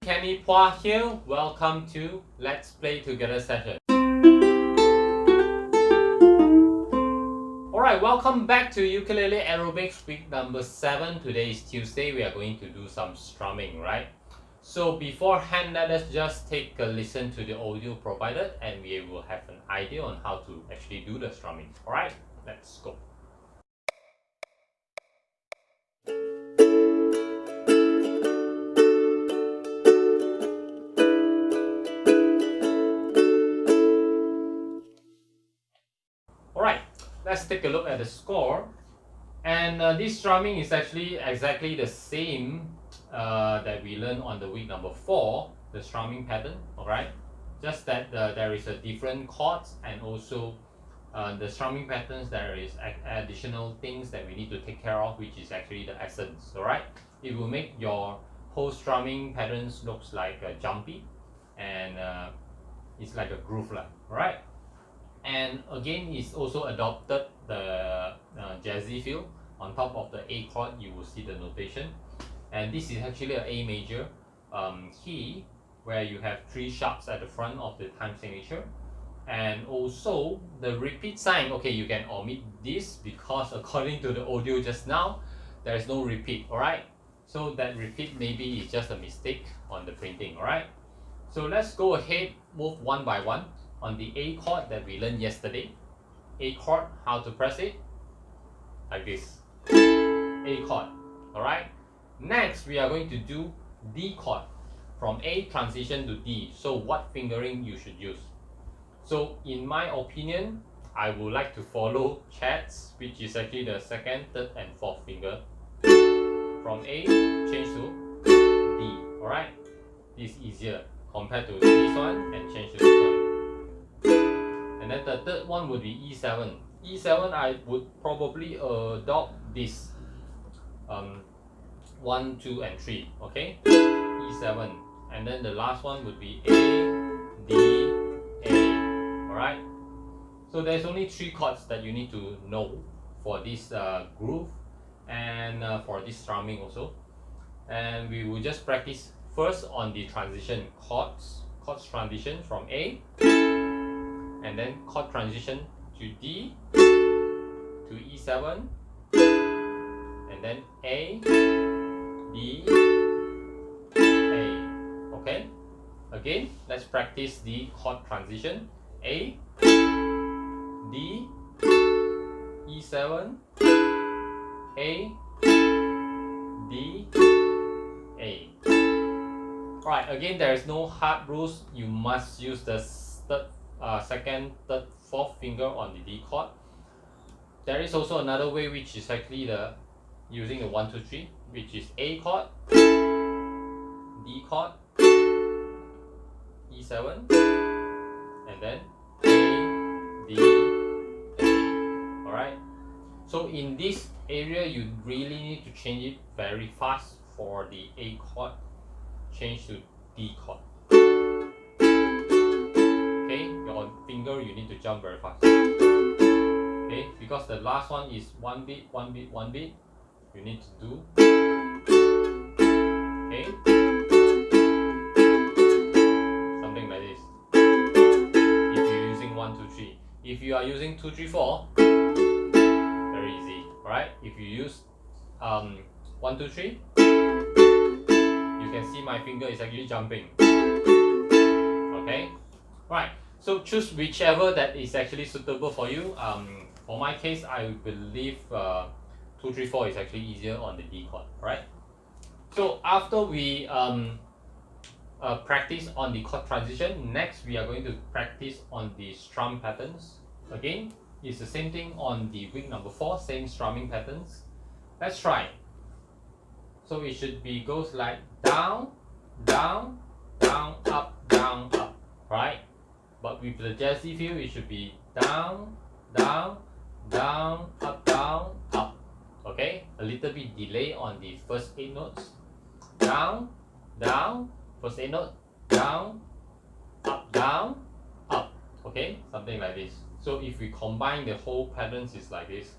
Kenny Pua here. Welcome to Let's Play Together session. Alright, welcome back to Ukulele Aerobics week number 7. Today is Tuesday. We are going to do some strumming, right? So beforehand, let us just take a listen to the audio provided and we will have an idea on how to actually do the strumming. Alright, let's go. Alright, let's take a look at the score. And this strumming is actually exactly the same that we learned on the week number 4, the strumming pattern, alright? Just that there is a different chords and also the strumming patterns, there is additional things that we need to take care of, which is actually the essence, alright? It will make your whole strumming patterns looks like jumpy and it's like a groove, right? And again, it's also adopted the jazzy feel. On top of the A chord, you will see the notation. And this is actually an A major key where you have 3 sharps at the front of the time signature. And also the repeat sign, okay, you can omit this because according to the audio just now, there is no repeat, alright? So that repeat maybe is just a mistake on the printing, alright? So let's go ahead, move one by one. On the A chord that we learned yesterday, A chord, how to press it? Like this, A chord, alright? Next, we are going to do D chord, from A transition to D. So what fingering you should use? So in my opinion, I would like to follow Chords, which is actually the 2nd, 3rd and 4th finger. From A, change to D, alright? This is easier compared to this one and change to this one. And then the third one would be E7. E7 I would probably adopt this 1, 2 and 3, okay? E7. And then the last one would be A, D, A, alright? So there's only 3 chords that you need to know for this groove and for this strumming also. And we will just practice first on the transition chords transition from A, and then chord transition to D, to E7, and then A, D, A, okay? Again, let's practice the chord transition. A, D, E7, A, D, A. Alright, again, there is no hard rules. You must use the 2nd, 3rd, 4th finger on the D chord. There is also another way, which is actually the using the 1, 2, 3, which is A chord, D chord, E7, and then A, D, A. Alright. So in this area, you really need to change it very fast for the A chord. Change to D chord. Okay, your finger you need to jump very fast. Okay, because the last one is 1 beat, 1 beat, 1 beat. You need to do. Okay, something like this. If you're using 1, 2, 3. If you are using 2, 3, 4, very easy. Alright, if you use 1, 2, 3, you can see my finger is actually jumping. Okay, right. So choose whichever that is actually suitable for you. For my case, I believe 2, 3, 4 is actually easier on the D chord, right? So after we practice on the chord transition, next we are going to practice on the strum patterns. Again, it's the same thing on the week number 4, same strumming patterns. Let's try. So it should be goes like down, down, down, up, right? But with the jazzy feel, it should be down, down, down, up. Okay, a little bit delay on the first 8 notes. Down, down, first 8 note, down, up. Okay, something like this. So if we combine the whole patterns, it's like this.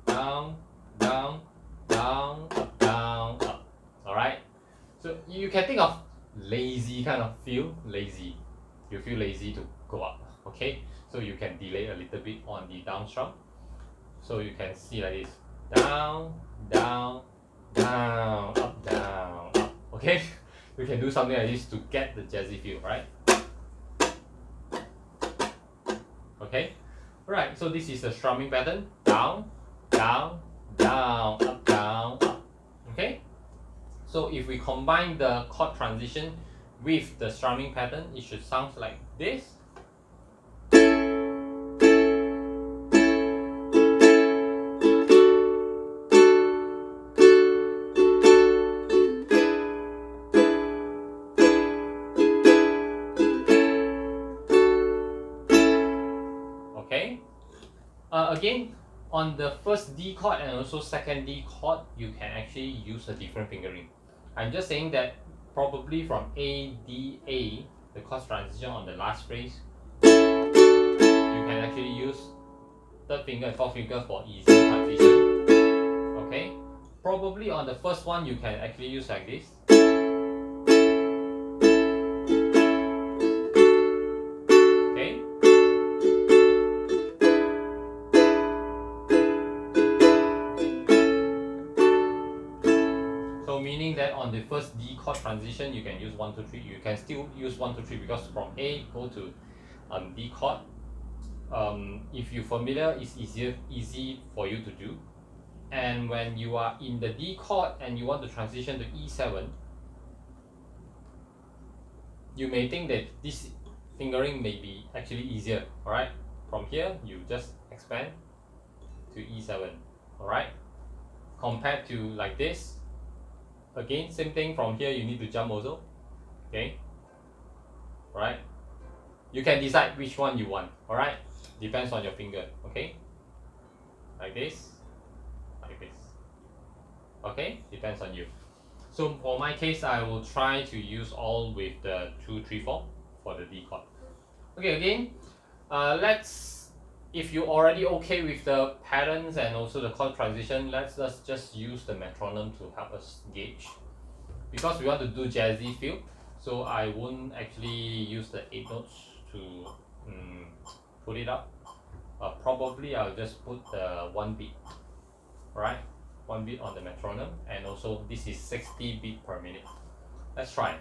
Down, down, down, up. Alright? So you can think of lazy kind of feel, lazy. You feel lazy to go up, okay? So you can delay a little bit on the down strum. So you can see like this, down, down, down, up, down, up, okay? You can do something like this to get the jazzy feel, right? Okay, right, so this is the strumming pattern, down, down, down, up, down, up, okay? So if we combine the chord transition with the strumming pattern, it should sound like this. Okay, again, on the first D chord and also second D chord, you can actually use a different fingering. I'm just saying that probably from A, D, A, the chord transition on the last phrase, you can actually use third finger and fourth finger for easy transition. Okay, probably on the first one, you can actually use like this. Okay. So meaning that on the first D chord transition, you can use 1, 2, 3. You can still use 1, 2, 3 because from A go to D chord. If you're familiar, it's easy for you to do. And when you are in the D chord and you want to transition to E7, you may think that this fingering may be actually easier. All right, from here you just expand to E7. All right, compared to like this. Again, same thing, from here you need to jump also. Okay, right, you can decide which one you want. All right, depends on your finger. Okay, like this, like this. Okay, depends on you. So for my case, I will try to use all with the 2, 3, 4 for the D chord. Okay, again, if you're already okay with the patterns and also the chord transition, let's just use the metronome to help us gauge. Because we want to do jazzy feel, so I won't actually use the 8 notes to put it up. Probably I'll just put the 1 beat, right? 1 beat on the metronome, and also this is 60 beat per minute. Let's try.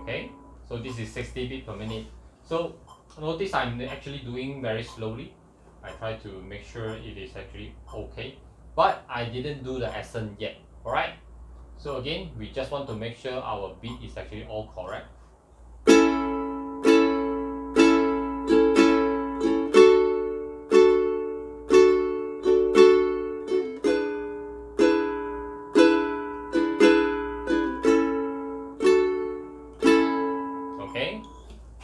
Okay, so this is 60 beat per minute. So notice I'm actually doing very slowly. I try to make sure it is actually okay, but I didn't do the accent yet. All right, so again, we just want to make sure our beat is actually all correct. Okay,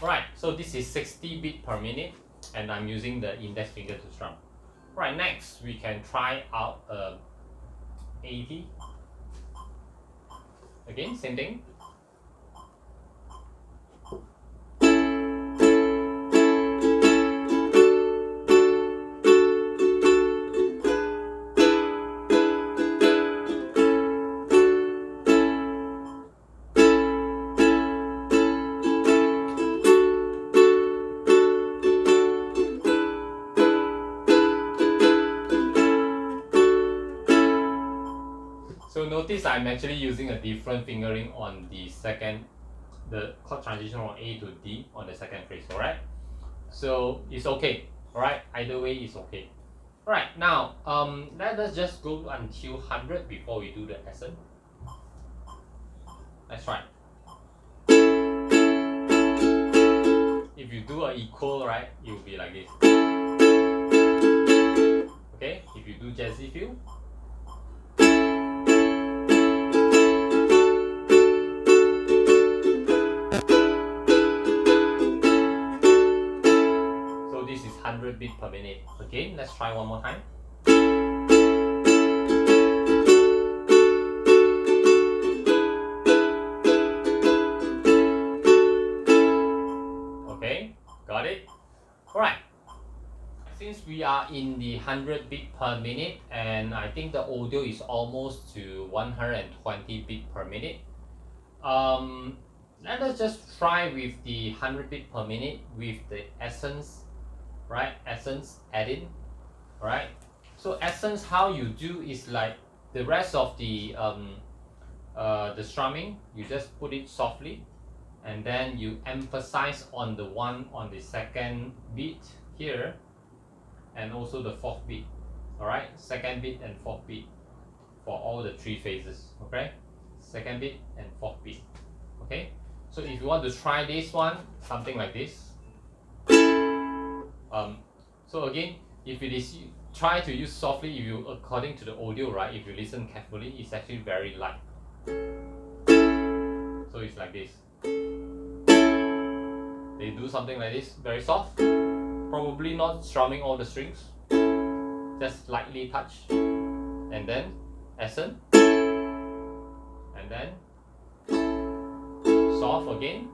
right, so this is 60 beat per minute, and I'm using the index finger to strum. Right, next we can try out 80. Again, same thing. So notice I'm actually using a different fingering on the chord transition from A to D on the second phrase, alright? So it's okay, alright? Either way is okay. Alright, now let us just go until 100 before we do the accent. Let's try. If you do an equal, right, it will be like this. Okay, if you do jazzy feel. So this is 100 beat per minute. Again, let's try one more time. we are in the 100 beat per minute, and I think the audio is almost to 120 beat per minute. Let us just try with the 100 beat per minute with the essence, right? Essence add in, right? So essence, how you do is like the rest of the strumming, you just put it softly, and then you emphasize on the one on the second beat here, and also the fourth beat. All right, second beat and fourth beat for all the three phases. Okay, second beat and fourth beat. Okay, so if you want to try this one, something like this. So again, if it is, try to use softly. If you, according to the audio, right, if you listen carefully, it's actually very light. So it's like this. They do something like this, very soft, probably not strumming all the strings, just lightly touch, and then accent, and then soft again,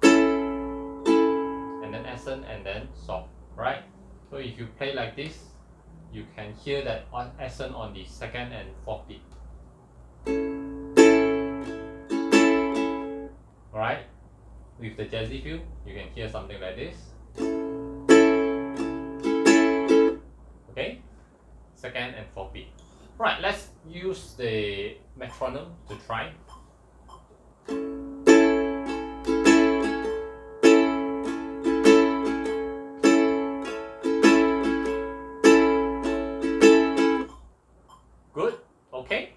and then accent, and then soft, right? So if you play like this, you can hear that accent on the second and fourth beat. Alright, with the jazzy feel, you can hear something like this. Okay, second and fourth beat. Right, let's use the metronome to try. Good, okay.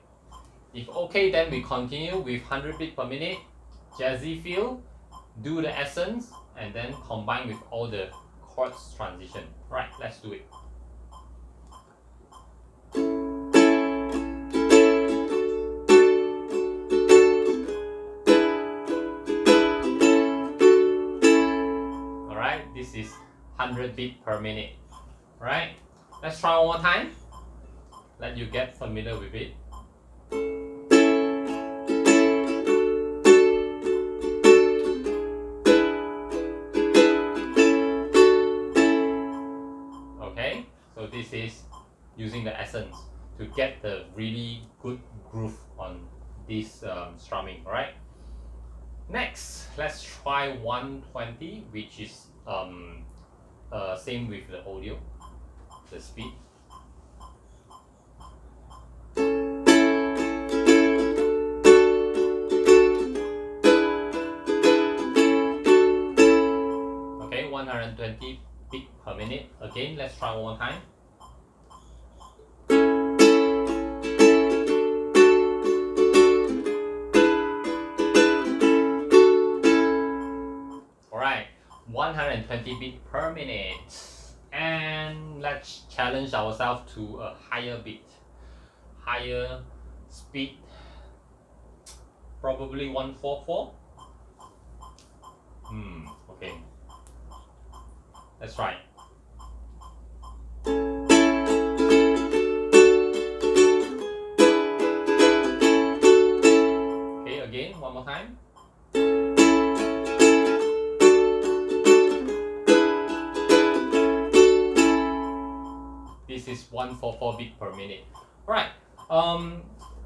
If okay, then we continue with 100 beat per minute, jazzy feel, do the essence, and then combine with all the chords transition. Right, let's do it. Alright, this is 100 beat per minute. Right, let's try one more time. Let you get familiar with it. Okay, so this is using the essence to get the really good groove on this strumming, right? Next, let's try 120, which is same with the audio, the speed. Okay, 120 beat per minute. Again, let's try one more time. Alright, 120 beat per minute. And let's challenge ourselves to a higher beat, higher speed, probably 144. Okay. Let's try. Okay, again, one more time. This is 144 beat per minute. Right.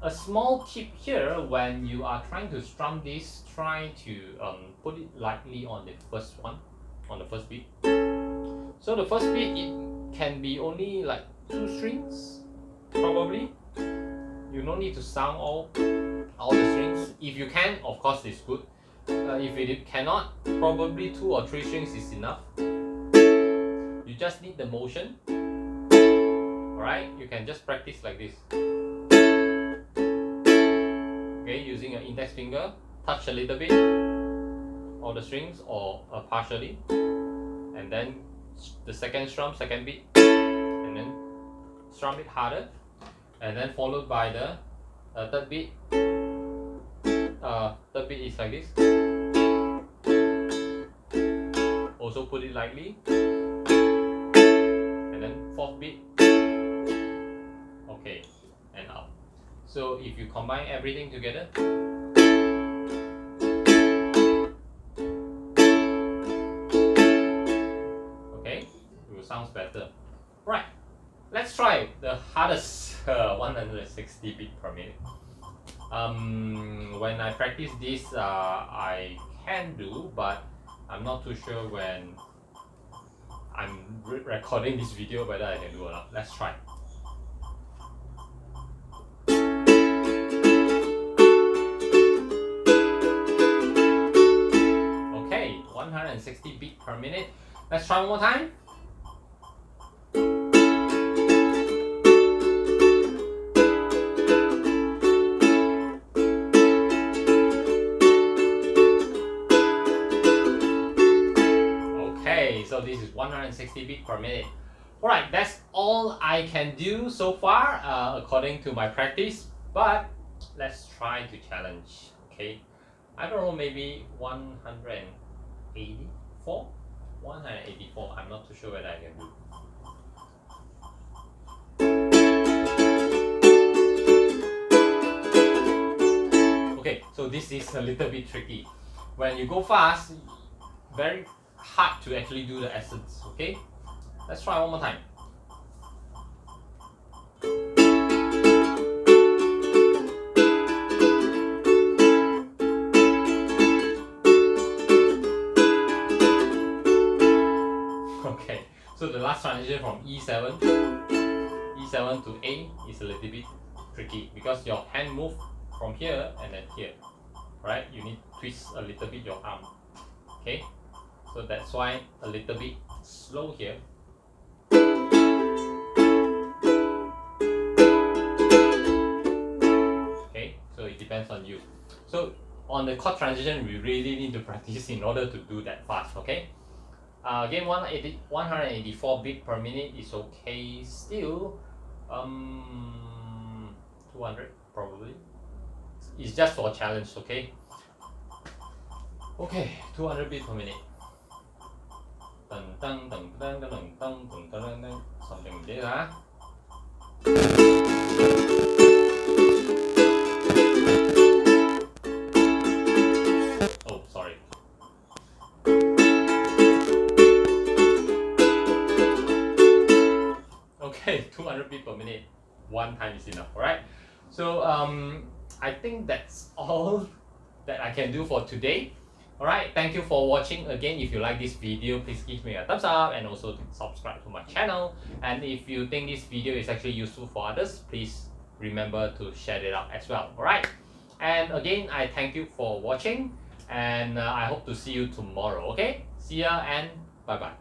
A small tip here: when you are trying to strum this, try to put it lightly on the first one, on the first beat. So the first beat, it can be only like 2 strings, probably. You don't need to sound all the strings. If you can, of course, it's good. If it cannot, probably 2 or 3 strings is enough. You just need the motion. Alright, you can just practice like this. Okay, using your index finger, touch a little bit, all the strings, or partially, and then the second strum, second beat, and then strum it harder, and then followed by the third beat. Third beat is like this. Also put it lightly, and then fourth beat. Okay, and up. So if you combine everything together, okay, it will sound better. Right. let's try the hardest 160 beat per minute. When I practice this, I can do, but I'm not too sure when I'm recording this video whether I can do or not. Let's try. Okay, 160 beat per minute. Let's try one more time. Okay, so this is 160 beat per minute. Alright, that's all I can do so far according to my practice, but let's try to challenge. Okay, I don't know, maybe 184? 184, I'm not too sure whether I can do. Okay, so this is a little bit tricky. When you go fast, very hard to actually do the essence. Okay, let's try one more time. Okay, so the last transition from E7 to A is a little bit tricky because your hand move from here and then here, right? You need to twist a little bit your arm. Okay, so that's why a little bit slow here. Okay, so it depends on you. So on the chord transition, we really need to practice in order to do that fast. Okay. Again, 184 beat per minute is okay still. 200 probably. It's just for a challenge, okay? Okay, 200 beat per minute. Dun, dun, dun, dun, dun, dun, dun, dun, dun, dun. Something like this, huh? Oh, sorry. Okay, 200 beat per minute. One time is enough, alright? So I think that's all that I can do for today. Alright, thank you for watching. Again, if you like this video, please give me a thumbs up and also subscribe to my channel. And if you think this video is actually useful for others, please remember to share it out as well. Alright, and again, I thank you for watching, and I hope to see you tomorrow. Okay, see ya and bye bye.